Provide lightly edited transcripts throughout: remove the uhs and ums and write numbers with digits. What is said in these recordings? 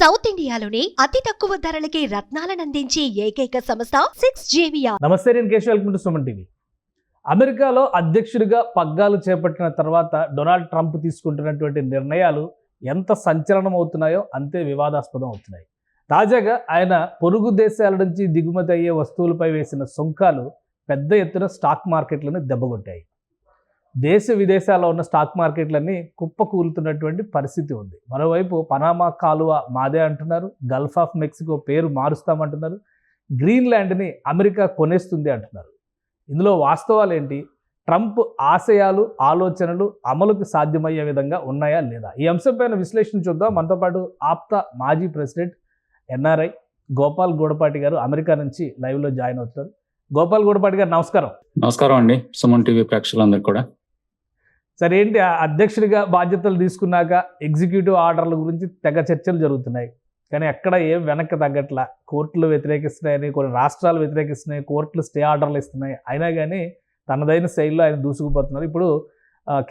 South ఇండియాలోని అతి తక్కువ ధరలకి రత్నాలనందించే ఏకైక సంస్థ 6JVR. నమస్తే, నేను Keshav. Welcome to Suman TV. అమెరికాలో అధ్యక్షుడిగా పగ్గాలు చేపట్టిన తర్వాత డొనాల్డ్ ట్రంప్ తీసుకుంటున్నటువంటి నిర్ణయాలు ఎంత సంచలనం అవుతున్నాయో అంతే వివాదాస్పదం అవుతున్నాయి. తాజాగా ఆయన పొరుగు దేశాల నుంచి దిగుమతి అయ్యే వస్తువులపై వేసిన సుంకాలు పెద్ద ఎత్తున స్టాక్ మార్కెట్లను దెబ్బకొట్టాయి. దేశ విదేశాల్లో ఉన్న స్టాక్ మార్కెట్లన్నీ కుప్పకూలుతున్నటువంటి పరిస్థితి ఉంది. మరోవైపు పనామా కాలువ మాదే అంటున్నారు, గల్ఫ్ ఆఫ్ మెక్సికో పేరు మారుస్తామంటున్నారు, గ్రీన్లాండ్ని అమెరికా కొనేస్తుంది అంటున్నారు. ఇందులో వాస్తవాలు ఏంటి? ట్రంప్ ఆశయాలు, ఆలోచనలు అమలుకు సాధ్యమయ్యే విధంగా ఉన్నాయా లేదా? ఈ అంశంపైన విశ్లేషణ చూద్దాం. మనతో పాటు ఆప్తా మాజీ ప్రెసిడెంట్ ఎన్ఆర్ఐ గోపాల్ గూడపాటి గారు అమెరికా నుంచి లైవ్లో జాయిన్ అవుతారు. గోపాల్ గూడపాటి గారు నమస్కారం. నమస్కారం అండి సుమన్ టీవీ ప్రేక్షకులందరూ కూడా. సరే, ఏంటి అధ్యక్షుడిగా బాధ్యతలు తీసుకున్నాక ఎగ్జిక్యూటివ్ ఆర్డర్ల గురించి తెగ చర్చలు జరుగుతున్నాయి, కానీ ఎక్కడ ఏం వెనక్కి తగ్గట్లా. కోర్టులు వ్యతిరేకిస్తున్నాయని, కొన్ని రాష్ట్రాలు వ్యతిరేకిస్తున్నాయి, కోర్టులు స్టే ఆర్డర్లు ఇస్తున్నాయి. అయినా కానీ తనదైన శైలిలో ఆయన దూసుకుపోతున్నారు. ఇప్పుడు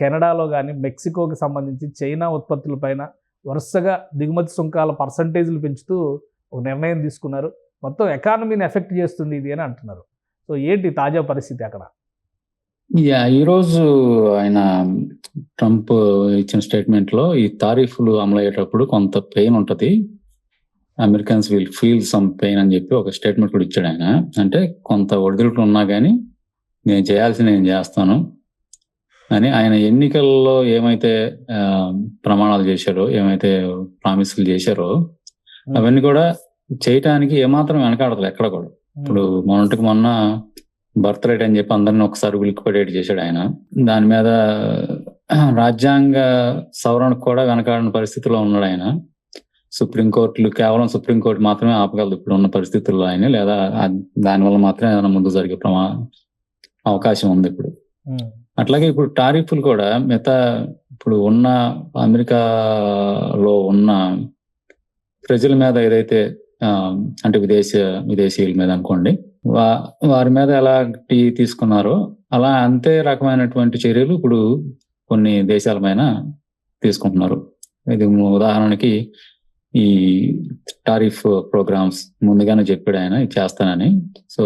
కెనడాలో కానీ మెక్సికోకి సంబంధించి చైనా ఉత్పత్తులపైన వరుసగా దిగుమతి సుంకాల పర్సంటేజ్లు పెంచుతూ ఒక నిర్ణయం తీసుకున్నారు. మొత్తం ఎకానమీని ఎఫెక్ట్ చేస్తుంది ఇది అని అంటున్నారు. సో ఏంటి తాజా పరిస్థితి అక్కడ? ఈరోజు ఆయన ట్రంప్ ఇచ్చిన స్టేట్మెంట్లో ఈ తారీఫ్లు అమలయ్యేటప్పుడు కొంత పెయిన్ ఉంటుంది, Americans will feel some pain అని చెప్పి ఒక స్టేట్మెంట్ కూడా ఇచ్చాడు ఆయన. అంటే కొంత ఒడిదుడుకులు ఉన్నా కానీ నేను చేయాల్సింది నేను చేస్తాను అని ఆయన ఎన్నికల్లో ఏమైతే ప్రమాణాలు చేశారో, ఏమైతే ప్రామిస్లు చేశారో అవన్నీ కూడా చేయటానికి ఏమాత్రం వెనకాడదు ఎక్కడ కూడా. ఇప్పుడు మొన్న బర్త్ రేట్ అని చెప్పి అందరిని ఒకసారి ఉలిక్కిపడేట్ చేశాడు ఆయన. దాని మీద రాజ్యాంగ సవరణకు కూడా వెనకాడిన పరిస్థితిలో ఉన్నాడు ఆయన. సుప్రీంకోర్టులు కేవలం సుప్రీంకోర్టు మాత్రమే ఆపగలదు ఇప్పుడు ఉన్న పరిస్థితుల్లో ఆయన, లేదా దానివల్ల మాత్రమే ఏదైనా ముందు జరిగే అవకాశం ఉంది ఇప్పుడు. అట్లాగే ఇప్పుడు టారిఫ్లు కూడా మిగతా ఇప్పుడు ఉన్న అమెరికాలో ఉన్న ప్రజల మీద ఏదైతే అంటే విదేశీయుల మీద అనుకోండి, వారి మీద ఎలాంటి తీసుకున్నారో అలా అంతే రకమైనటువంటి చర్యలు ఇప్పుడు కొన్ని దేశాల పైన తీసుకుంటున్నారు. ఇది ఉదాహరణకి ఈ టారిఫ్ ప్రోగ్రామ్స్ ముందుగానే చెప్పాడు ఆయన ఇది చేస్తానని. సో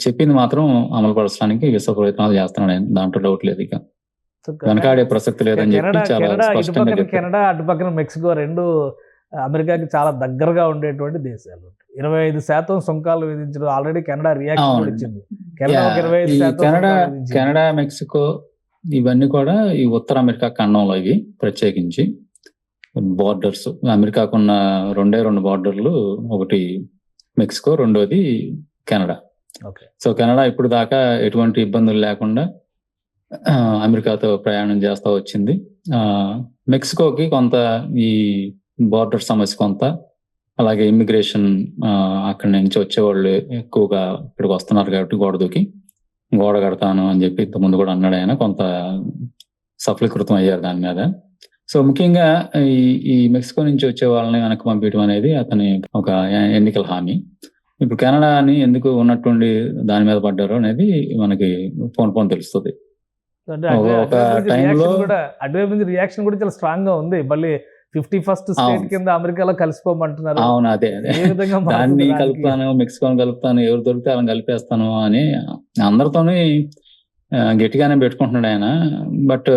చెప్పింది మాత్రం అమలు పరచడానికి విశ్వ ప్రయత్నాలు చేస్తున్నాడు ఆయన, దాంట్లో డౌట్ లేదు. ఇక వెనకాడే ప్రసక్తి లేదని చెప్పి చాలా స్పష్టంగా చెప్పారు. కెనడా అటుపక్కన మెక్సికో రెండు అమెరికాకి చాలా దగ్గరగా ఉండేటువంటి దేశాలు. 25% సుంకాలు విధించడం ఆల్రెడీ కెనడా రియాక్షన్ ఇచ్చింది. కెనడా మెక్సికో ఇవన్నీ కూడా ఈ ఉత్తర అమెరికా ఖండంలో ఇవి ప్రత్యేకించి బార్డర్స్. అమెరికాకున్న రెండు బార్డర్లు, ఒకటి మెక్సికో, రెండోది కెనడా. సో కెనడా ఇప్పుడు దాకా ఎటువంటి ఇబ్బందులు లేకుండా అమెరికాతో ప్రయాణం చేస్తూ వచ్చింది. మెక్సికోకి కొంత ఈ బార్డర్ సమస్య కొంత, అలాగే ఇమ్మిగ్రేషన్ అక్కడి నుంచి వచ్చేవాళ్ళు ఎక్కువగా ఇక్కడికి వస్తున్నారు కాబట్టి గోడ కడతాను అని చెప్పి ఇంతకుముందు కూడా అన్నాడు ఆయన. కొంత సఫలీకృతం అయ్యారు దాని మీద. సో ముఖ్యంగా ఈ మెక్సికో నుంచి వచ్చే వాళ్ళని వెనక్కి పంపించడం అనేది అతని ఒక ఎన్నికల హామీ. ఇప్పుడు కెనడాని ఎందుకు ఉన్నట్టుండి దాని మీద పడ్డారు అనేది మనకి పోన్ తెలుస్తుంది. ఒక టైంలో అటువైపు రియాక్షన్ కూడా చాలా స్ట్రాంగ్ గా ఉంది. మళ్ళీ 51st స్టేట్ కింద అమెరికాలో కలిసిపోమంటున్నారు. అవును, అదే దాన్ని కలుపుతాను, మెక్సికోని కలుపుతాను, ఎవరు దొరికితే వాళ్ళని కలిపేస్తాను అని అందరితోని గట్టిగానే పెట్టుకుంటున్నాడు ఆయన. బట్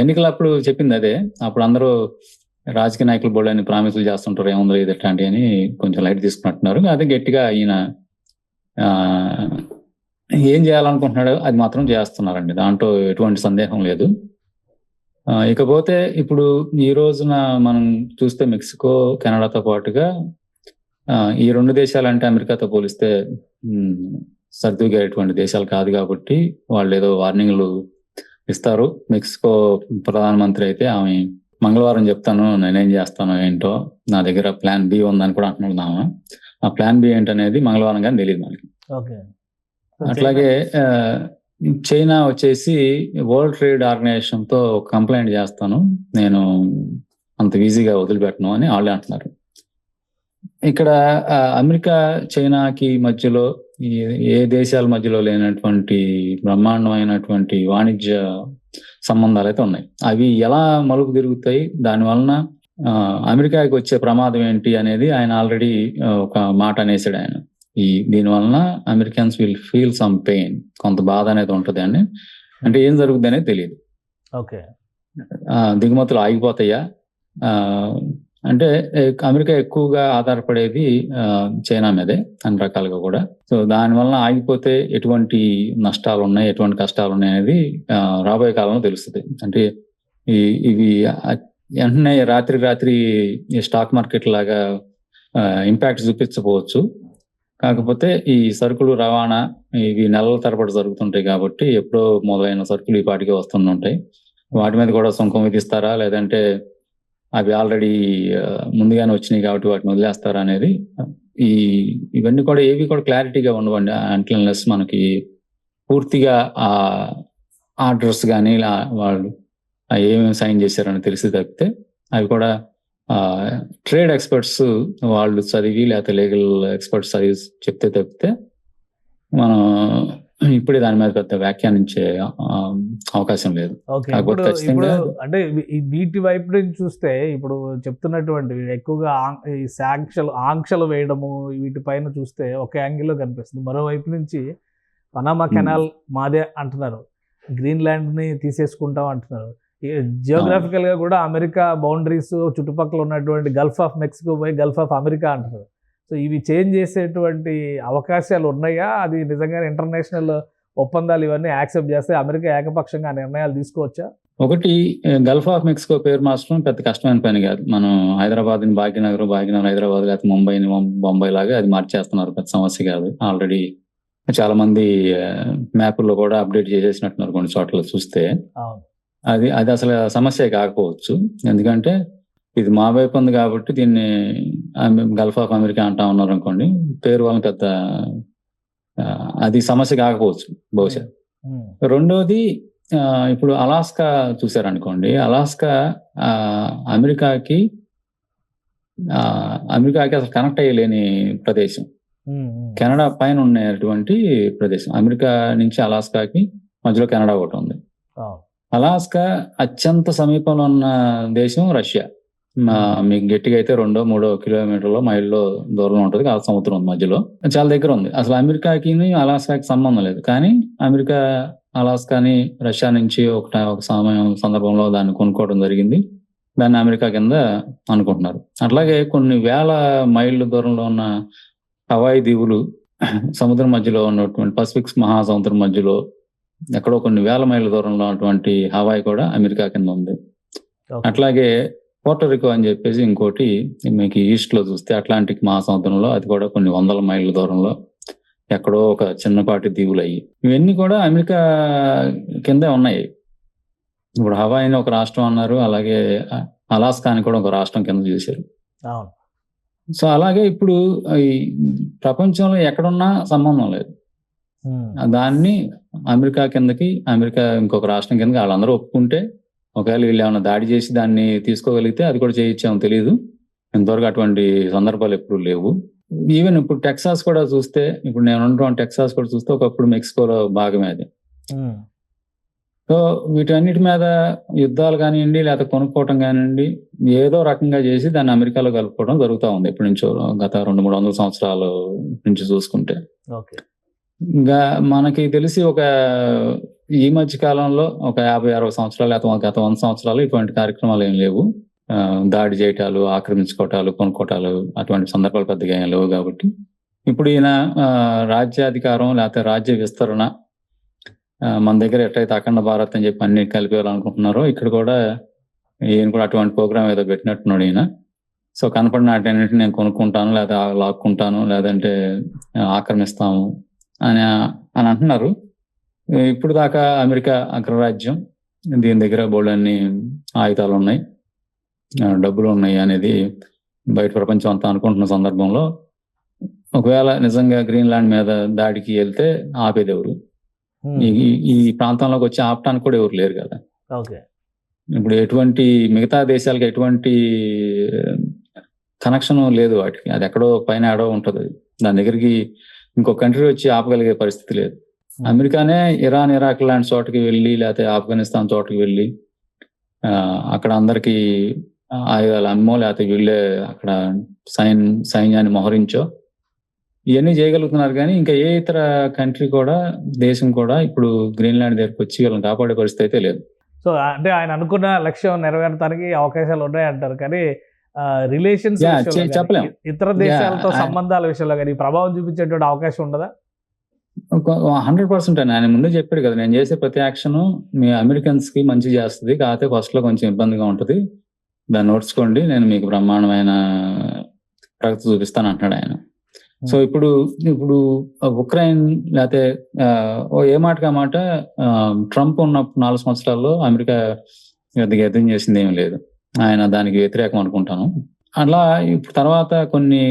ఎన్నికలప్పుడు చెప్పింది అదే. అప్పుడు అందరూ రాజకీయ నాయకులు బోర్డు అని ప్రామిసులు చేస్తుంటారు, ఏముందో ఇది ఎట్లాంటి అని కొంచెం లైట్ తీసుకుంటున్నారు. అదే గట్టిగా ఈయన ఏం చేయాలనుకుంటున్నాడో అది మాత్రం చేస్తున్నారండి, దాంట్లో ఎటువంటి సందేహం లేదు. ఇకపోతే ఇప్పుడు ఈ రోజున మనం చూస్తే మెక్సికో, కెనడాతో పాటుగా ఈ రెండు దేశాలు అంటే అమెరికాతో పోలిస్తే సర్దుగేటువంటి దేశాలు కాదు కాబట్టి వాళ్ళు ఏదో వార్నింగ్లు ఇస్తారు. మెక్సికో ప్రధానమంత్రి అయితే ఆమె మంగళవారం చెప్తాను నేనేం చేస్తాను ఏంటో, నా దగ్గర ప్లాన్ బి ఉందని కూడా అంటున్నాడు. ఆ ప్లాన్ బి ఏంటనేది మంగళవారం కానీ తెలియదు మనకి. అట్లాగే చైనా వచ్చేసి వరల్డ్ ట్రేడ్ ఆర్గనైజేషన్ తో కంప్లైంట్ చేస్తాను, నేను అంత ఈజీగా వదిలిపెట్టను అని వాళ్ళే అంటున్నారు. ఇక్కడ అమెరికా చైనాకి మధ్యలో ఏ దేశాల మధ్యలో లేనటువంటి బ్రహ్మాండమైనటువంటి వాణిజ్య సంబంధాలు అయితే ఉన్నాయి. అవి ఎలా మలుపు తిరుగుతాయి, దాని వలన అమెరికాకి వచ్చే ప్రమాదం ఏంటి అనేది ఆయన ఆల్రెడీ ఒక మాట అనేసాడు ఆయన. దీనివలన Americans will feel some pain, కొంత బాధ అనేది ఉంటుంది అని. అంటే ఏం జరుగుతుంది అనేది తెలియదు. ఓకే. దిగుమతులు ఆగిపోతాయా అంటే అమెరికా ఎక్కువగా ఆధారపడేది చైనా మీదే అన్ని రకాలుగా కూడా. సో దానివల్ల ఆగిపోతే ఎటువంటి నష్టాలు ఉన్నాయి, ఎటువంటి కష్టాలు ఉన్నాయి అనేది రాబోయే కాలంలో తెలుస్తుంది. అంటే ఇవి వెంటనే రాత్రి స్టాక్ మార్కెట్ లాగా ఇంపాక్ట్ చూపించకపోవచ్చు. కాకపోతే ఈ సరుకులు రవాణా ఇవి నెలల తరబడి జరుగుతుంటాయి కాబట్టి ఎప్పుడో మొదలైన సరుకులు ఈ పాటికి వస్తుంటాయి. వాటి మీద కూడా సుంకం విధిస్తారా, లేదంటే అవి ఆల్రెడీ ముందుగానే వచ్చినాయి కాబట్టి వాటిని వదిలేస్తారా అనేది ఇవన్నీ కూడా ఏవి కూడా క్లారిటీగా ఉండవండి. అన్లెస్ మనకి పూర్తిగా ఆ ఆర్డర్స్ కానీ వాళ్ళు ఏమేమి సైన్ చేశారని తెలిసి తప్పితే, అవి కూడా ట్రేడ్ ఎక్స్పర్ట్స్ వాళ్ళు చదివి లేకపోతే లీగల్ ఎక్స్పర్ట్స్ చదివి చెప్తే తప్పితే మనం ఇప్పుడే దాని మీద పెద్ద వ్యాఖ్యానించే అవకాశం లేదు. ఓకే. ఇప్పుడు అంటే వీటి వైపు నుంచి చూస్తే ఇప్పుడు చెప్తున్నటువంటి ఎక్కువగా ఈ ఆంక్షలు వేయడము వీటిపైన చూస్తే ఒక యాంగిల్లో కనిపిస్తుంది. మరోవైపు నుంచి పనామా కెనాల్ మాదే అంటున్నారు, గ్రీన్లాండ్ని తీసేసుకుంటాం అంటున్నారు. జియోగ్రాఫికల్ గా కూడా అమెరికా బౌండరీస్ చుట్టుపక్కల ఉన్నటువంటి గల్ఫ్ ఆఫ్ మెక్సికో పోయి గల్ఫ్ ఆఫ్ అమెరికా అంటున్నారు. సో ఇవి చేంజ్ చేసేటువంటి అవకాశాలు ఉన్నాయా? అది నిజంగా ఇంటర్నేషనల్ ఒప్పందాలు ఇవన్నీ యాక్సెప్ట్ చేస్తే అమెరికా ఏకపక్షంగా నిర్ణయాలు తీసుకోవచ్చా? ఒకటి, గల్ఫ్ ఆఫ్ మెక్సికో పేరు మార్చడం పెద్ద కష్టమైన పని కాదు. మనం హైదరాబాద్ భాగ్యనగర్ హైదరాబాద్ లేకపోతే ముంబైని బొంబాయి లాగా అది మార్చేస్తున్నారు, పెద్ద సమస్య కాదు. ఆల్రెడీ చాలా మంది మ్యాపుల్లో కూడా అప్డేట్ చేసేసినట్టున్నారు కొన్ని చోట్ల చూస్తే. అది అసలు సమస్య కాకపోవచ్చు, ఎందుకంటే ఇది మా వైపు ఉంది కాబట్టి దీన్ని గల్ఫ్ ఆఫ్ అమెరికా అంటా ఉన్నారు అనుకోండి, పేరు వల్ల పెద్ద అది సమస్య కాకపోవచ్చు బహుశా. రెండోది, ఇప్పుడు అలాస్కా చూసారనుకోండి, అలాస్కా అమెరికాకి అసలు కనెక్ట్ అయ్యలేని ప్రదేశం, కెనడా పైన ఉన్నటువంటి ప్రదేశం. అమెరికా నుంచి అలాస్కాకి మధ్యలో కెనడా ఒకటి ఉంది. అలాస్కా అత్యంత సమీపంలో ఉన్న దేశం రష్యా. మీకు గట్టిగా అయితే 2-3 కిలోమీటర్లో మైల్లో దూరంలో ఉంటుంది, ఆ సముద్రం మధ్యలో చాలా దగ్గర ఉంది. అసలు అమెరికాకి అలాస్కాకి సంబంధం లేదు, కానీ అమెరికా అలాస్కాని రష్యా నుంచి ఒక సందర్భంలో దాన్ని కొనుక్కోవడం జరిగింది. దాన్ని అమెరికా కింద అనుకుంటున్నారు. అట్లాగే కొన్ని వేల మైళ్ళ దూరంలో ఉన్న హవాయి దీవులు సముద్రం మధ్యలో ఉన్నటువంటి పసిఫిక్ మహాసముద్రం మధ్యలో ఎక్కడో కొన్ని వేల మైళ్ళ దూరంలో ఉన్నటువంటి హవాయి కూడా అమెరికా కింద ఉంది. అట్లాగే పోర్టోరికో అని చెప్పేసి ఇంకోటి మీకు ఈస్ట్ లో చూస్తే అట్లాంటిక్ మహాసముద్రంలో, అది కూడా కొన్ని 100 మైళ్ళ దూరంలో ఎక్కడో ఒక చిన్నపాటి దీవులు అయ్యి, ఇవన్నీ కూడా అమెరికా కిందే ఉన్నాయి. ఇప్పుడు హవాయిని ఒక రాష్ట్రం అన్నారు, అలాగే అలాస్కాని కూడా ఒక రాష్ట్రం కింద చూశారు. సో అలాగే ఇప్పుడు ఈ ప్రపంచంలో ఎక్కడున్నా సంబంధం లేదు, దాన్ని అమెరికా కిందకి, అమెరికా ఇంకొక రాష్ట్రం కిందకి వాళ్ళందరూ ఒప్పుకుంటే, ఒకవేళ వీళ్ళు ఏమైనా దాడి చేసి దాన్ని తీసుకోగలిగితే అది కూడా చేయించామో తెలియదు. ఇంతవరకు అటువంటి సందర్భాలు ఎప్పుడు లేవు. ఈవెన్ ఇప్పుడు టెక్సాస్ కూడా చూస్తే, ఇప్పుడు నేను ఉన్నటువంటి టెక్సాస్ కూడా చూస్తే ఒకప్పుడు మెక్సికోలో భాగమే అది. సో వీటన్నిటి మీద యుద్ధాలు కానివ్వండి, లేకపోతే కొనుక్కోవటం కానివ్వండి, ఏదో రకంగా చేసి దాన్ని అమెరికాలో కలుపుకోవడం జరుగుతూ ఉంది ఎప్పటి నుంచో, గత 200-300 సంవత్సరాల నుంచి చూసుకుంటే. ఇంకా మనకి తెలిసి ఒక ఈ మధ్య కాలంలో ఒక 50-60 సంవత్సరాలు లేకపోతే గత 100 సంవత్సరాలు ఇటువంటి కార్యక్రమాలు ఏం లేవు. దాడి చేయటాలు, ఆక్రమించుకోవటాలు, కొనుక్కోటాలు అటువంటి సందర్భాలు పెద్దగా ఏం లేవు. కాబట్టి ఇప్పుడు ఈయన రాజ్యాధికారం లేకపోతే రాజ్య విస్తరణ మన దగ్గర ఎట్లయితే అఖండ భారత్ అని చెప్పి అన్ని కలిపేయాలనుకుంటున్నారో, ఇక్కడ కూడా ఈయన కూడా అటువంటి ప్రోగ్రామ్ ఏదో పెట్టినట్టున్నాడు ఈయన. సో కనపడిన వాటిన్నింటినీ నేను కొనుక్కుంటాను, లేదా లాక్కుంటాను, లేదంటే ఆక్రమిస్తాము అని అంటున్నారు. ఇప్పుడు దాకా అమెరికా అగ్రరాజ్యం, దీని దగ్గర బోల్డన్ని ఆయుధాలు ఉన్నాయి, డబ్బులు ఉన్నాయి అనేది బయట ప్రపంచం అంతా అనుకుంటున్న సందర్భంలో, ఒకవేళ నిజంగా గ్రీన్లాండ్ మీద దాడికి వెళ్తే ఆపేది ఎవరు? ఈ ప్రాంతంలోకి వచ్చి ఆపటానికి కూడా ఎవరు లేరు కదా. ఇప్పుడు ఎటువంటి మిగతా దేశాలకి ఎటువంటి కనెక్షన్ లేదు వాటికి, అది ఎక్కడో పైన ఎడో ఉంటుంది. దాని దగ్గరికి ఇంకో కంట్రీ వచ్చి ఆపగలిగే పరిస్థితి లేదు. అమెరికానే ఇరాన్, ఇరాక్ లాంటి చోటకి వెళ్ళి, లేకపోతే ఆఫ్ఘనిస్తాన్ చోటకి వెళ్ళి అక్కడ అందరికీ ఆయుధాలు అమ్మో లేకపోతే వీళ్ళే అక్కడ సైన్యాన్ని మోహరించో ఇవన్నీ చేయగలుగుతున్నారు. కానీ ఇంకా ఏ ఇతర కంట్రీ కూడా, దేశం కూడా ఇప్పుడు గ్రీన్లాండ్ దగ్గరికి వచ్చి వీళ్ళని కాపాడే పరిస్థితి అయితే లేదు. సో అంటే ఆయన అనుకున్న లక్ష్యం నెరవేరడానికి అవకాశాలు ఉన్నాయంటారు. కానీ రిలేషన్స్ చెప్పలేం. ఇతర దేశాలతో సంబంధాల విషయంలో కానీ ప్రభావం చూపించేటువంటి అవకాశం ఉండదా? 100% అని ఆయన ముందే చెప్పాడు కదా, నేను చేసే ప్రతి యాక్షన్ మీ అమెరికన్స్ కి మంచి చేస్తుంది, కాకపోతే ఫస్ట్ లో కొంచెం ఇబ్బందిగా ఉంటుంది, దాన్ని నోడ్చుకోండి, నేను మీకు బ్రహ్మాండమైన ప్రగతి చూపిస్తాను అంటున్నాడు ఆయన. సో ఇప్పుడు ఉక్రెయిన్ లేకపోతే ఏ మాటగా మాట ట్రంప్ ఉన్న 4 సంవత్సరాల్లో అమెరికా పెద్దగా యుద్ధం చేసింది ఏమీ లేదు. ఆయన దానికి వ్యతిరేకం అనుకుంటాను. అలా ఇప్పుడు తర్వాత కొన్ని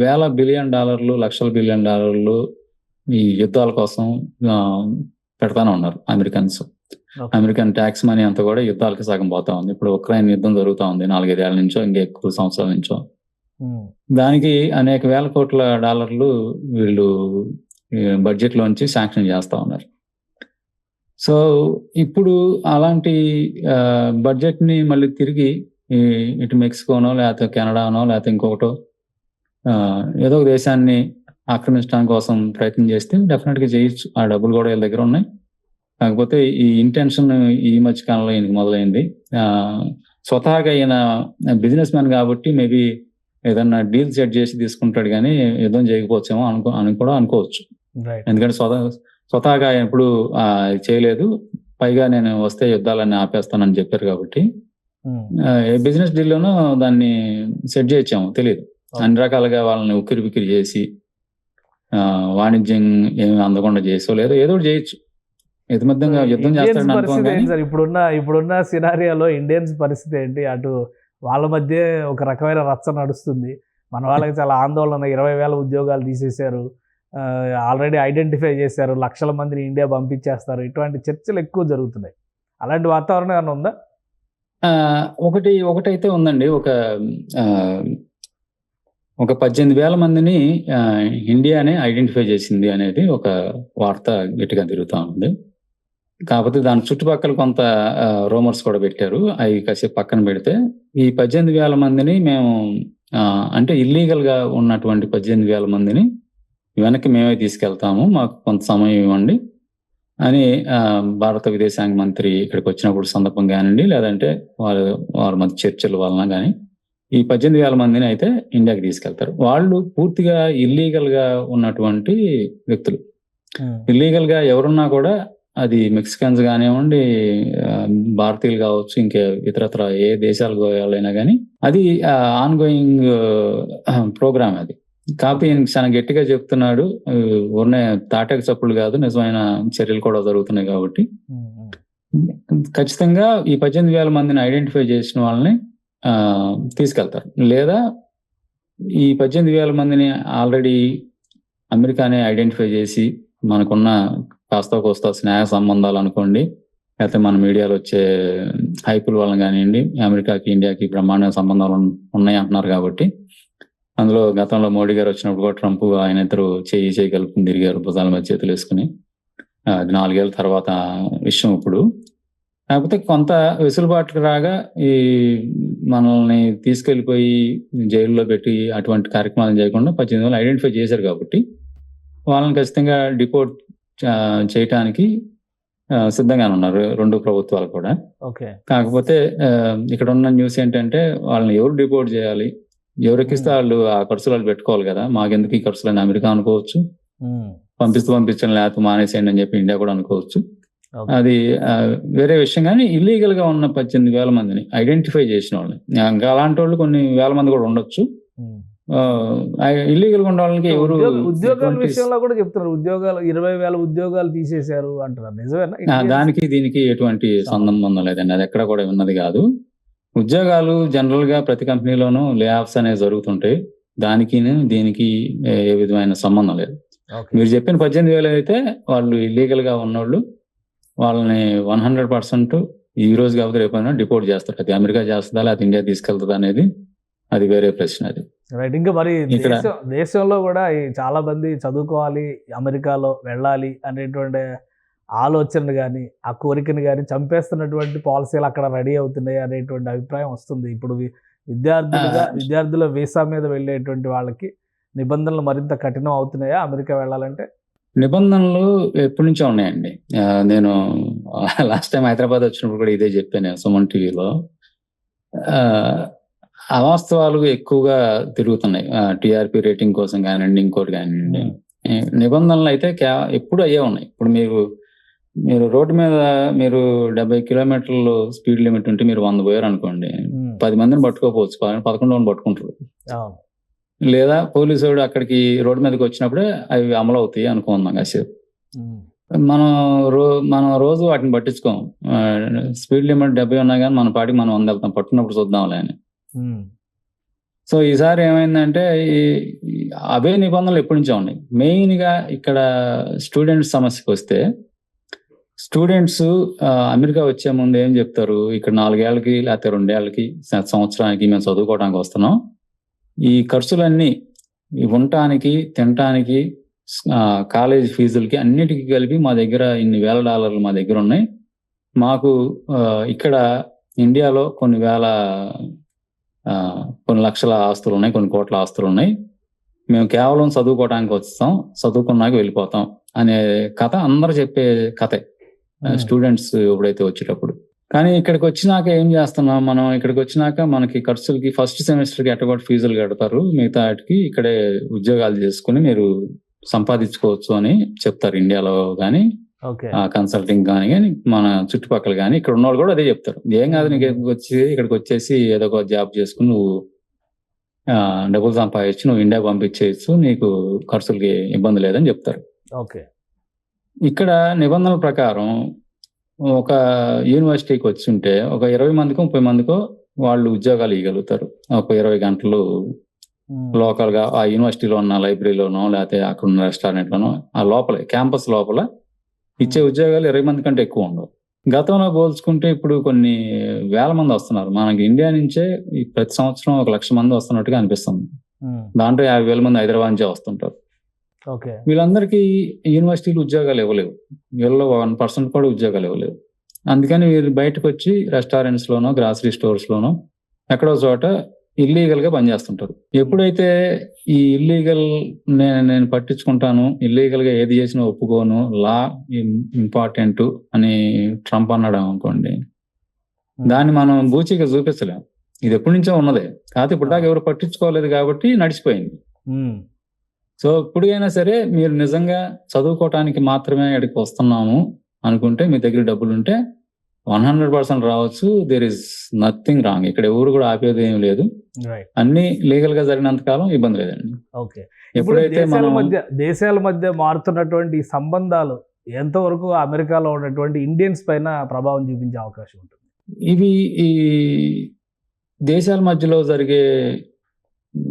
వేల బిలియన్ డాలర్లు, లక్షల బిలియన్ డాలర్లు ఈ యుద్ధాల కోసం పెడతానే ఉన్నారు అమెరికన్స్. అమెరికన్ ట్యాక్స్ మనీ అంతా కూడా యుద్ధాలకి సగం పోతా ఉంది. ఇప్పుడు ఉక్రెయిన్ యుద్ధం జరుగుతూ ఉంది 4-5 ఏళ్ల నుంచో, ఇంకా ఎక్కువ సంవత్సరాల నుంచో. దానికి అనేక వేల కోట్ల డాలర్లు వీళ్ళు బడ్జెట్ లోంచి శాంక్షన్ చేస్తా ఉన్నారు. సో ఇప్పుడు అలాంటి బడ్జెట్ ని మళ్ళీ తిరిగి ఇటు మెక్సికోనో లేకపోతే కెనడానో లేకపోతే ఇంకొకటో ఏదో ఒక దేశాన్ని ఆక్రమించడానికి కోసం ప్రయత్నం చేస్తే డెఫినెట్ గా చేయొచ్చు. ఆ డబ్బులు కూడా వీళ్ళ దగ్గర ఉన్నాయి. కాకపోతే ఈ ఇంటెన్షన్ ఈ మధ్య కాలంలో ఈయనకి మొదలైంది. స్వతహాగా ఈయన బిజినెస్ మ్యాన్ కాబట్టి మేబీ ఏదన్నా డీల్ సెట్ చేసి తీసుకుంటాడు, కానీ యుద్ధం చేయకపోవచ్చేమో అని కూడా అనుకోవచ్చు. ఎందుకంటే స్వతహాగా ఆయన ఎప్పుడు చేయలేదు. పైగా నేను వస్తే యుద్ధాలన్నీ ఆపేస్తానని చెప్పారు కాబట్టి ఏ బిజినెస్ డీల్లోనూ దాన్ని సెట్ చేయొచ్చాము తెలియదు. అన్ని రకాలుగా వాళ్ళని ఉక్కిరి బిక్కిరి చేసి వాణిజ్యం ఏమి అందకుండా చేసో లేదో ఏదో ఒకటి చేయొచ్చు. ఇతిమధ్యంగా యుద్ధం చేస్తాడు. ఇప్పుడున్న సినారియాలో ఇండియన్స్ పరిస్థితి ఏంటి? అటు వాళ్ళ మధ్య ఒక రకమైన రచ్చ నడుస్తుంది. మన వాళ్ళకి చాలా ఆందోళన. 20,000 ఉద్యోగాలు తీసేశారు, ఆల్రెడీ ఐడెంటిఫై చేశారు, లక్షల మందిని ఇండియా పంపించేస్తారు. ఇటువంటి చర్చలు ఎక్కువ జరుగుతున్నాయి. అలాంటి వాతావరణం ఏమైనా ఉందా? ఒకటైతే ఉందండి. ఒక 18,000 మందిని ఇండియానే ఐడెంటిఫై చేసింది అనేది ఒక వార్త గట్టిగా తిరుగుతూ ఉంది. కాకపోతే దాని చుట్టుపక్కల కొంత రూమర్స్ కూడా పెట్టారు. అవి కాసేపు పక్కన పెడితే ఈ 18,000 మందిని మేము అంటే ఇల్లీగల్ గా ఉన్నటువంటి 18,000 మందిని వెనక్కి మేమే తీసుకెళ్తాము, మాకు కొంత సమయం ఇవ్వండి అని భారత విదేశాంగ మంత్రి ఇక్కడికి వచ్చినప్పుడు సందర్భం కానివ్వండి, లేదంటే వారి మధ్య చర్చల వలన కానీ ఈ 18,000 మందిని అయితే ఇండియాకి తీసుకెళ్తారు. వాళ్ళు పూర్తిగా ఇల్లీగల్ గా ఉన్నటువంటి వ్యక్తులు. ఇల్లీగల్ గా ఎవరున్నా కూడా అది మెక్సికన్స్ కానివ్వండి, భారతీయులు కావచ్చు, ఇంకా ఇతరత్ర ఏ దేశాలకు పోయాలైనా కానీ అది ఆన్ గోయింగ్ ప్రోగ్రామ్ అది. కాకపోతే చాలా గట్టిగా చెప్తున్నాడు, ఊరినే తాటక చప్పులు కాదు, నిజమైన చర్యలు కూడా జరుగుతున్నాయి. కాబట్టి ఖచ్చితంగా ఈ 18,000 మందిని ఐడెంటిఫై చేసిన వాళ్ళని తీసుకెళ్తారు. లేదా ఈ 18,000 మందిని ఆల్రెడీ అమెరికానే ఐడెంటిఫై చేసి మనకున్న కాస్త కోస్తా స్నేహ సంబంధాలు అనుకోండి, లేకపోతే మన మీడియాలో వచ్చే హైపుల వలన కానివ్వండి, అమెరికాకి ఇండియాకి బ్రహ్మాండ సంబంధాలు ఉన్నాయి అంటున్నారు. కాబట్టి అందులో గతంలో మోడీ గారు వచ్చినప్పుడు కూడా ట్రంప్ ఆయన ఇద్దరు చేయి కలుపుకుని తిరిగారు, భుజాల మధ్య చేతులు వేసుకుని. 4 ఏళ్ళ తర్వాత విషయం ఇప్పుడు. కాకపోతే కొంత వెసులుబాట్లు రాగా ఈ మనల్ని తీసుకెళ్లిపోయి జైల్లో పెట్టి అటువంటి కార్యక్రమాలు చేయకుండా 18,000 ఐడెంటిఫై చేశారు. కాబట్టి వాళ్ళని ఖచ్చితంగా డిపోర్ట్ చేయటానికి సిద్ధంగానే ఉన్నారు 2 ప్రభుత్వాలు కూడా. కాకపోతే ఇక్కడ ఉన్న న్యూస్ ఏంటంటే వాళ్ళని ఎవరు డిపోర్ట్ చేయాలి, ఎవరికిస్తే వాళ్ళు ఆ ఖర్చులు వాళ్ళు పెట్టుకోవాలి కదా, మాకెందుకు ఈ ఖర్చులు అని అమెరికా అనుకోవచ్చు, పంపించండి లేకపోతే మానేసేయండి అని చెప్పి ఇండియా కూడా అనుకోవచ్చు. అది వేరే విషయం. కానీ ఇల్లీగల్ గా ఉన్న 18,000 మందిని ఐడెంటిఫై చేసిన వాళ్ళని, ఇంకా అలాంటి వాళ్ళు కొన్ని వేల మంది కూడా ఉండొచ్చు. ఇల్లీగల్ గా ఉన్న వాళ్ళకి ఎవరు ఉద్యోగాల విషయంలో కూడా చెప్తున్నారు, 20,000 ఉద్యోగాలు తీసేశారు అంటున్నారు. నిజమేనా? దానికి దీనికి ఎటువంటి సంబంధం లేదండి, అది ఎక్కడ కూడా ఉన్నది కాదు. ఉద్యోగాలు జనరల్ గా ప్రతి కంపెనీలోనూ లే ఆఫ్స్ అనేవి జరుగుతుంటాయి. దానికి దీనికి ఏ విధమైన సంబంధం లేదు. మీరు చెప్పిన 18,000 అయితే వాళ్ళు ఇల్లీగల్ గా ఉన్నోళ్ళు, వాళ్ళని 100% ఈ రోజు కాకపోతే రేపైనా డిపోర్ట్ చేస్తారు. అది అమెరికా చేస్తుందా లేకపోతే ఇండియా తీసుకెళ్తుందా అనేది అది వేరే ప్రశ్న. అది రైట్. ఇంకా మరి దేశంలో కూడా చాలా మంది చదువుకోవాలి, అమెరికాలో వెళ్ళాలి అనేటువంటి ఆలోచనలు కానీ ఆ కోరికను కానీ చంపేస్తున్నటువంటి పాలసీలు అక్కడ రెడీ అవుతున్నాయి అనేటువంటి అభిప్రాయం వస్తుంది. ఇప్పుడు విద్యార్థుల వీసా మీద వెళ్ళేటువంటి వాళ్ళకి నిబంధనలు మరింత కఠినం అవుతున్నాయా అమెరికా వెళ్ళాలంటే? నిబంధనలు ఎప్పటి నుంచో ఉన్నాయండి. నేను లాస్ట్ టైం హైదరాబాద్ వచ్చినప్పుడు కూడా ఇదే చెప్పాను నేను సుమన్ టీవీలో. అవాస్తవాలు ఎక్కువగా తిరుగుతున్నాయి. టీఆర్పీ రేటింగ్ కోసం కానివ్వండి, ఇంకోటి కానివ్వండి. నిబంధనలు అయితే ఎప్పుడు అయ్యే ఉన్నాయి. ఇప్పుడు మీరు రోడ్డు మీద మీరు 70 కిలోమీటర్లు స్పీడ్ లిమిట్ ఉంటే మీరు 100 పోయారు అనుకోండి, 10 మందిని పట్టుకోపోవచ్చు, 11 మంది పట్టుకుంటారు. లేదా పోలీసు వాడు అక్కడికి రోడ్డు మీదకి వచ్చినప్పుడే అవి అమలు అవుతాయి అనుకుందాం కాసేపు. మనం రోజు వాటిని పట్టించుకోం. స్పీడ్ లిమిట్ 70 ఉన్నా కానీ మన పాటికి మనం 100 వెళ్తాం, పట్టుకున్నప్పుడు చూద్దాంలే అని. సో ఈసారి ఏమైందంటే అవే నిబంధనలు ఎప్పటి నుంచో ఉన్నాయి. మెయిన్గా ఇక్కడ స్టూడెంట్స్ సమస్యకి వస్తే, స్టూడెంట్స్ అమెరికా వచ్చే ముందు ఏం చెప్తారు, ఇక్కడ 4 ఏళ్ళకి లేకపోతే 2 ఏళ్ళకి సంవత్సరానికి మేము చదువుకోవడానికి వస్తున్నాం, ఈ ఖర్చులన్నీ ఉండటానికి, తినటానికి, కాలేజ్ ఫీజులకి అన్నిటికీ కలిపి మా దగ్గర ఇన్ని $1,000 మా దగ్గర ఉన్నాయి. మాకు ఇక్కడ ఇండియాలో కొన్ని లక్షల ఆస్తులు ఉన్నాయి, కొన్ని కోట్ల ఆస్తులు ఉన్నాయి, మేము కేవలం చదువుకోవడానికి వస్తాం, చదువుకున్నాక వెళ్ళిపోతాం అనే కథ అందరూ చెప్పే కథే స్టూడెంట్స్ ఎప్పుడైతే వచ్చేటప్పుడు. కానీ ఇక్కడికి వచ్చినాక ఏం చేస్తున్నాం మనం, ఇక్కడికి వచ్చినాక మనకి ఖర్చులకి ఫస్ట్ సెమిస్టర్కి ఎట్టగొట్టి ఫీజులు కడతారు, మిగతా వాటికి ఇక్కడే ఉద్యోగాలు చేసుకుని మీరు సంపాదించుకోవచ్చు అని చెప్తారు. ఇండియాలో కానీ కన్సల్టింగ్ కానీ మన చుట్టుపక్కల కానీ ఇక్కడ ఉన్న వాళ్ళు కూడా అదే చెప్తారు. ఏం కాదు, నీకు ఇక్కడికి వచ్చేసి ఏదో ఒక జాబ్ చేసుకుని నువ్వు డబ్బులు సంపాదించి నువ్వు ఇండియా పంపించేయచ్చు, నీకు ఖర్చులకి ఇబ్బంది లేదని చెప్తారు. ఇక్కడ నిబంధనల ప్రకారం ఒక యూనివర్సిటీకి వచ్చి ఉంటే ఒక 20 మందికో 30 మందికో వాళ్ళు ఉద్యోగాలు ఇవ్వగలుగుతారు. ఒక 20 గంటలు లోకల్ గా ఆ యూనివర్సిటీలో ఉన్న లైబ్రరీలోనో లేకపోతే అక్కడ ఉన్న రెస్టారెంట్లోనో ఆ లోపల క్యాంపస్ లోపల ఇచ్చే ఉద్యోగాలు 20 మంది కంటే ఎక్కువ ఉండవు. గతంలో పోల్చుకుంటే ఇప్పుడు కొన్ని వేల మంది వస్తున్నారు. మనకి ఇండియా నుంచే ప్రతి సంవత్సరం 1,00,000 మంది వస్తున్నట్టుగా అనిపిస్తుంది. దాంట్లో 50,000 మంది హైదరాబాద్ నుంచే వస్తుంటారు. వీళ్ళందరికీ యూనివర్సిటీలు ఉద్యోగాలు ఇవ్వలేవు, వీళ్ళలో 1% కూడా ఉద్యోగాలు ఇవ్వలేవు. అందుకని వీళ్ళు బయటకు వచ్చి రెస్టారెంట్స్ లోనో గ్రాసరీ స్టోర్స్ లోనో ఎక్కడో చోట ఇల్లీగల్ గా పనిచేస్తుంటారు. ఎప్పుడైతే ఈ ఇల్లీగల్ నేను పట్టించుకుంటాను, ఇల్లీగల్ గా ఏది చేసినా ఒప్పుకోను, లా ఇంపార్టెంట్ అని ట్రంప్ అన్నాడు అనుకోండి, దాన్ని మనం బూచిగా చూపించలేం. ఇది ఎప్పటి నుంచో ఉన్నదే, కాకపోతే ఇప్పుడు దాకా ఎవరు పట్టించుకోలేదు కాబట్టి నడిచిపోయింది. సో ఇప్పుడైనా సరే మీరు నిజంగా చదువుకోవటానికి మాత్రమే ఇక్కడికి వస్తున్నాము అనుకుంటే, మీ దగ్గర డబ్బులు ఉంటే 100% రావచ్చు. There is nothing wrong. ఇక్కడ ఎవరు కూడా ఆపేది ఏం లేదు. అన్ని లీగల్ గా జరిగినంత కాలం ఇబ్బంది లేదండి. ఎప్పుడైతే దేశాల మధ్య మారుతున్నటువంటి ఈ సంబంధాలు ఎంతవరకు అమెరికాలో ఉన్నటువంటి ఇండియన్స్ పైన ప్రభావం చూపించే అవకాశం ఉంటుంది? ఇవి ఈ దేశాల మధ్యలో జరిగే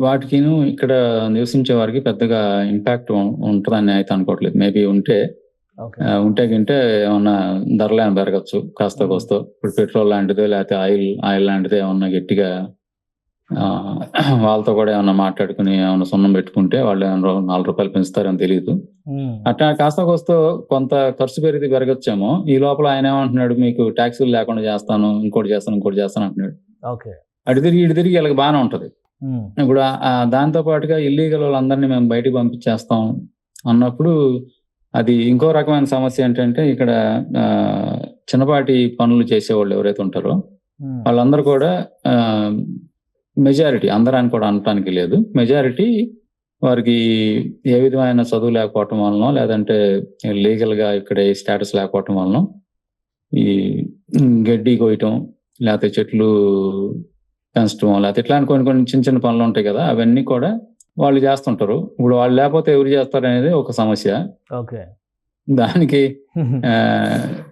వాటికిను ఇక్కడ నివసించే వారికి పెద్దగా ఇంపాక్ట్ ఉంటుందని అయితే అనుకోవట్లేదు. మేబీ ఉంటే గింటే ఏమన్నా ధరలు ఏమైనా పెరగచ్చు కాస్త కోస్తో. ఇప్పుడు పెట్రోల్ లాంటిదే లేకపోతే ఆయిల్ లాంటిదే ఏమన్నా గట్టిగా వాళ్ళతో కూడా ఏమన్నా మాట్లాడుకుని ఏమన్నా సున్నం పెట్టుకుంటే వాళ్ళు ఏమన్నా $4 పెంచుతారని తెలియదు. అట్లా కాస్త కోస్తో కొంత ఖర్చు పెరగచ్చేమో. ఈ లోపల ఆయన ఏమంటున్నాడు, మీకు ట్యాక్సీలు లేకుండా చేస్తాను, ఇంకోటి చేస్తాను అంటున్నాడు. అటు తిరిగి ఇటు తిరిగి వీళ్ళకి బాగానే ఉంటది. ఇప్పుడు దాంతో పాటుగా ఇల్లీగల్ వాళ్ళందరినీ మేము బయటికి పంపించేస్తాం అన్నప్పుడు అది ఇంకో రకమైన సమస్య. ఏంటంటే ఇక్కడ చిన్నపాటి పనులు చేసేవాళ్ళు ఎవరైతే ఉంటారో వాళ్ళందరూ కూడా మెజారిటీ, అందరాన్ని కూడా అనటానికి లేదు, మెజారిటీ వారికి ఏ విధమైన చదువు లేకపోవటం వలన, లేదంటే లీగల్ గా ఇక్కడ స్టేటస్ లేకపోవటం వలన ఈ గడ్డి కోయటం, లేకపోతే చెట్లు పెంచడం, లేకపోతే ఇట్లాంటి కొన్ని చిన్న పనులు ఉంటాయి కదా, అవన్నీ కూడా వాళ్ళు చేస్తుంటారు. ఇప్పుడు వాళ్ళు లేకపోతే ఎవరు చేస్తారు అనేది ఒక సమస్య. దానికి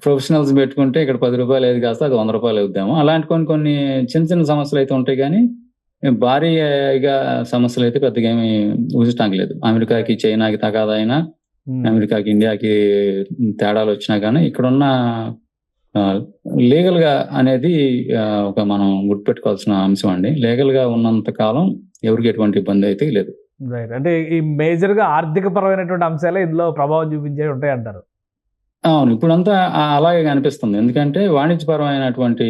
ప్రొఫెషనల్స్ పెట్టుకుంటే ఇక్కడ $10 ఏది కాస్త అది $100 అవుద్దాము. అలాంటి కొన్ని చిన్న సమస్యలు అయితే ఉంటాయి, కానీ భారీగా సమస్యలు అయితే పెద్దగా ఏమి ఊహించడానికి లేదు. అమెరికాకి చైనాకి తగాదైనా, అమెరికాకి ఇండియాకి తేడాలు వచ్చినా కానీ ఇక్కడున్న లీగల్ గా అనేది ఒక మనం గుర్తుపెట్టుకోవాల్సిన అంశం అండి. లీగల్ గా ఉన్నంత కాలం ఎవరికి ఎటువంటి ఇబ్బంది అయితే లేదు. అంటే ఈ మేజర్ గా ఆర్థిక పరమైనటువంటి అంశాలే ఇందులో ప్రభావం చూపించే ఉంటాయి అంటారు. అవును. ఇప్పుడంతా అలాగే కనిపిస్తుంది. ఎందుకంటే వాణిజ్యపరమైనటువంటి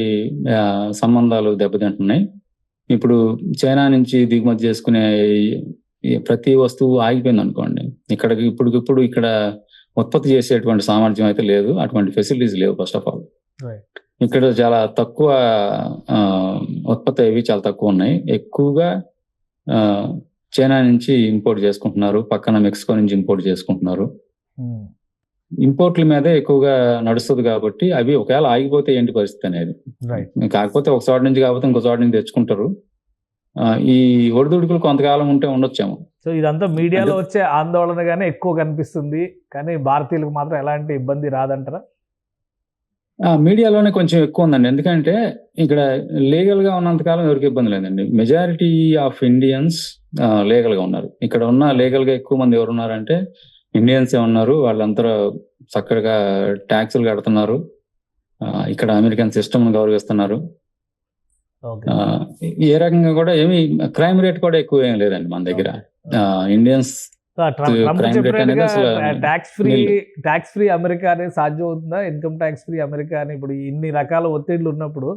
సంబంధాలు దెబ్బతింటున్నాయి. ఇప్పుడు చైనా నుంచి దిగుమతి చేసుకునే ఈ ప్రతి వస్తువు ఆగిపోయిందనుకోండి. ఇప్పటికిప్పుడు ఇక్కడ ఉత్పత్తి చేసేటువంటి సామర్థ్యం అయితే లేదు. అటువంటి ఫెసిలిటీస్ లేవు ఫస్ట్ ఆఫ్ ఆల్. రైట్. ఇక్కడ చాలా తక్కువ ఉత్పత్తి అవి చాలా తక్కువున్నాయి. ఎక్కువగా చైనా నుంచి ఇంపోర్ట్ చేసుకుంటున్నారు. పక్కన మెక్సికో నుంచి ఇంపోర్ట్ చేసుకుంటున్నారు. ఇంపోర్ట్ల మీదే ఎక్కువగా నడుస్తుంది కాబట్టి అవి ఒకవేళ ఆగిపోతే ఏంటి పరిస్థితి అనేది. రైట్. కాకపోతే ఒక చోట నుంచి కాకపోతే ఇంకో చోట నుంచి తెచ్చుకుంటారు. ఈ ఒడిదుడుకులు కొంతకాలం ఉంటే ఉండొచ్చేమో. సో ఇదంతా మీడియాలో వచ్చే ఆందోళనగానే ఎక్కువ కనిపిస్తుంది, కానీ భారతీయులకు మాత్రం ఎలాంటి ఇబ్బంది రాదంటారా? మీడియాలోనే కొంచెం ఎక్కువ ఉందండి. ఎందుకంటే ఇక్కడ లీగల్ గా ఉన్నంతకాలం ఎవరికి ఇబ్బంది లేదండి. మెజారిటీ ఆఫ్ ఇండియన్స్ లీగల్ గా ఉన్నారు. ఇక్కడ ఉన్న లీగల్ గా ఎక్కువ మంది ఎవరు ఉన్నారంటే ఇండియన్స్ ఉన్నారు. వాళ్ళందరూ చక్కగా ట్యాక్సులు కడుతున్నారు. ఇక్కడ అమెరికన్ సిస్టమ్ గౌరవిస్తున్నారు. ఏ రకంగా కూడా ఏమి క్రైమ్ రేట్ కూడా ఎక్కువ ఏం లేదండి మన దగ్గర. ఇండియన్స్ ట్యాక్స్ ఫ్రీ అమెరికా అనేది సాధ్యం అవుతుందా? ఇన్కమ్ ట్యాక్స్ ఫ్రీ అమెరికా అని ఇప్పుడు ఇన్ని రకాల ఒత్తిళ్లు ఉన్నప్పుడు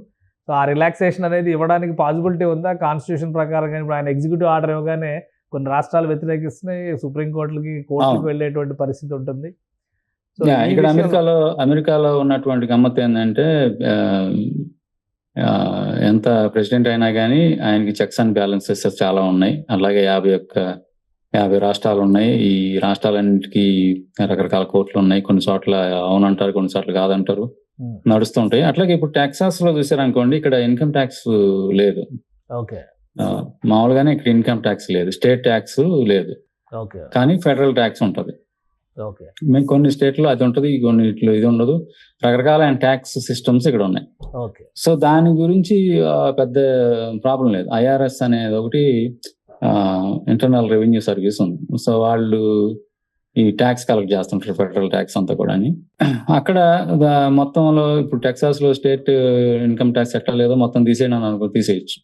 సో ఆ రిలాక్సేషన్ అనేది ఇవ్వడానికి పాసిబిలిటీ ఉందా? కాన్స్టిట్యూషన్ ప్రకారం ఇప్పుడు ఆయన ఎగ్జిక్యూటివ్ ఆర్డర్ ఇవ్వగానే కొన్ని రాష్ట్రాలు వ్యతిరేకిస్తున్నాయి, సుప్రీంకోర్టులకి కోర్టులకు వెళ్ళేటువంటి పరిస్థితి ఉంటుంది. ఇక్కడ అమెరికాలో ఉన్నటువంటి గమ్మత్ ఏంటంటే ఎంత ప్రెసిడెంట్ అయినా కానీ ఆయనకి చెక్స్ అండ్ బ్యాలెన్సెస్ చాలా ఉన్నాయి. అలాగే 50 రాష్ట్రాలు ఉన్నాయి. ఈ రాష్ట్రాలన్నిటికీ రకరకాల కోర్టులు ఉన్నాయి. కొన్ని చోట్ల అవునంటారు, కొన్ని చోట్ల కాదంటారు, నడుస్తుంటాయి. అట్లాగే ఇప్పుడు టెక్సాస్ లో చూసారనుకోండి, ఇక్కడ ఇన్కమ్ ట్యాక్స్ లేదు. మామూలుగానే ఇక్కడ ఇన్కమ్ ట్యాక్స్ లేదు, స్టేట్ ట్యాక్స్ లేదు, కానీ ఫెడరల్ ట్యాక్స్ ఉంటది. మేము కొన్ని స్టేట్ లో అది ఉంటది, కొన్నిట్లో ఇది ఉండదు. రకరకాలైన ట్యాక్స్ సిస్టమ్స్ ఇక్కడ ఉన్నాయి. సో దాని గురించి పెద్ద ప్రాబ్లం లేదు. IRS అనేది ఒకటి ఇంటర్నల్ రెవెన్యూ సర్వీస్ ఉంది. సో వాళ్ళు ఈ ట్యాక్స్ కలెక్ట్ చేస్తుంటారు, ఫెడరల్ ట్యాక్స్ అంతా కూడా. అక్కడ మొత్తంలో ఇప్పుడు టెక్సాస్ లో స్టేట్ ఇన్కమ్ ట్యాక్స్ ఎట్లా లేదో మొత్తం తీసేయడం అనుకో, తీసేయచ్చు.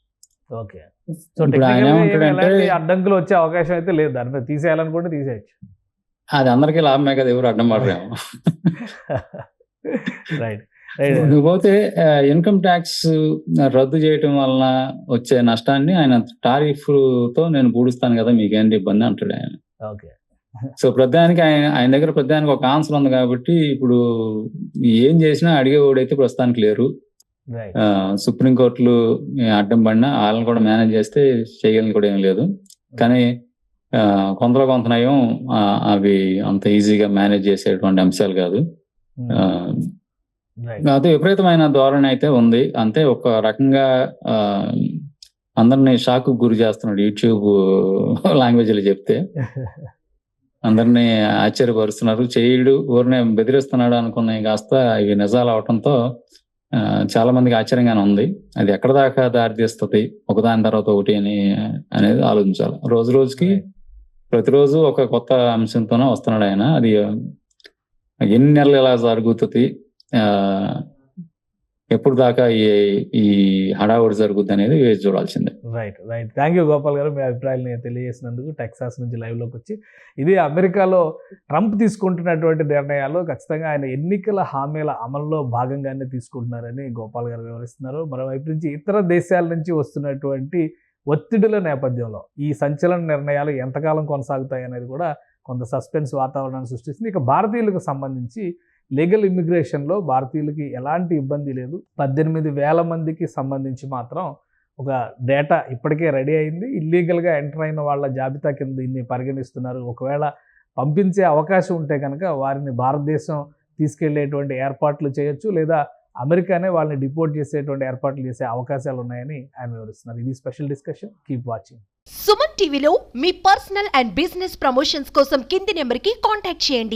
అడ్డంకులు వచ్చే అవకాశం అయితే లేదు, దాని తీసేయాలనుకుంటే తీసేయచ్చు. అది అందరికీ లాభమే కదా, ఎవరు అడ్డం పడరేమో. పోతే ఇన్కమ్ ట్యాక్స్ రద్దు చేయటం వలన వచ్చే నష్టాన్ని ఆయన టారిఫ్తో నేను పూడుస్తాను కదా, మీకేంటి ఇబ్బంది అంటాడు ఆయన. సో ప్రధానికి ఆయన దగ్గర ప్రధానికి ఒక ఆన్సర్ ఉంది కాబట్టి ఇప్పుడు ఏం చేసినా అడిగేవాడైతే ప్రస్తుతానికి లేరు. సుప్రీంకోర్టులు అడ్డం పడినా వాళ్ళని కూడా మేనేజ్ చేస్తే చేయగలని కూడా ఏం లేదు. కానీ కొంతలో కొంత నయం అవి అంత ఈజీగా మేనేజ్ చేసేటువంటి అంశాలు కాదు. అదే విపరీతమైన ధోరణి అయితే ఉంది. అంతే ఒక రకంగా అందరినీ షాక్ గురి చేస్తున్నాడు. యూట్యూబ్ లాంగ్వేజ్ లో చెప్తే అందరినీ ఆశ్చర్యపరుస్తున్నారు. చేయడు ఊరినే బెదిరిస్తున్నాడు అనుకున్నాయి కాస్త ఇవి నిజాలు అవటంతో చాలా మందికి ఆశ్చర్యంగానే ఉంది. అది ఎక్కడ దాకా దారితీస్తుంది, ఒకదాని తర్వాత ఒకటి అనేది ఆలోచించాలి. రోజు రోజుకి ప్రతిరోజు ఒక కొత్త అంశంతోనే వస్తున్నాడు ఆయన. అది ఎన్ని నెలలు ఎలా జరుగుతుంది, ఎప్పుడు దాకా ఈ హడావుడి జరుగుద్ది అనేది వేచి చూడాల్సిందే. రైట్. థ్యాంక్ యూ గోపాల్ గారు, మీ అభిప్రాయాన్ని తెలియజేసినందుకు. టెక్సాస్ నుంచి లైవ్లోకి వచ్చి ఇది అమెరికాలో ట్రంప్ తీసుకుంటున్నటువంటి నిర్ణయాలు ఖచ్చితంగా ఆయన ఎన్నికల హామీల అమల్లో భాగంగానే తీసుకుంటున్నారని గోపాల్ గారు వివరిస్తున్నారు. మరోవైపు నుంచి ఇతర దేశాల నుంచి వస్తున్నటువంటి ఒత్తిడుల నేపథ్యంలో ఈ సంచలన నిర్ణయాలు ఎంతకాలం కొనసాగుతాయి అనేది కూడా కొంత సస్పెన్స్ వాతావరణాన్ని సృష్టిస్తుంది. ఇక భారతీయులకు సంబంధించి లీగల్ ఇమ్మిగ్రేషన్లో భారతీయులకి ఎలాంటి ఇబ్బంది లేదు. 18,000 మందికి సంబంధించి మాత్రం ఒక డేటా ఇప్పటికే రెడీ అయింది. ఇల్లీగల్గా ఎంటర్ అయిన వాళ్ళ జాబితా కింద దీన్ని పరిగణిస్తున్నారు. ఒకవేళ పంపించే అవకాశం ఉంటే కనుక వారిని భారతదేశం తీసుకెళ్లేటువంటి ఏర్పాట్లు చేయొచ్చు, లేదా అమెరికానే వాళ్ళని డిపోర్ట్ చేసేటువంటి ఏర్పాట్లు చేసే అవకాశాలు ఉన్నాయని ఆయన వివరిస్తున్నారు. ఇది special discussion. Keep watching. Suman టీవీలో మీ పర్సనల్ అండ్ బిజినెస్ ప్రమోషన్స్ కోసం కింది నెంబర్కి కాంటాక్ట్ చేయండి.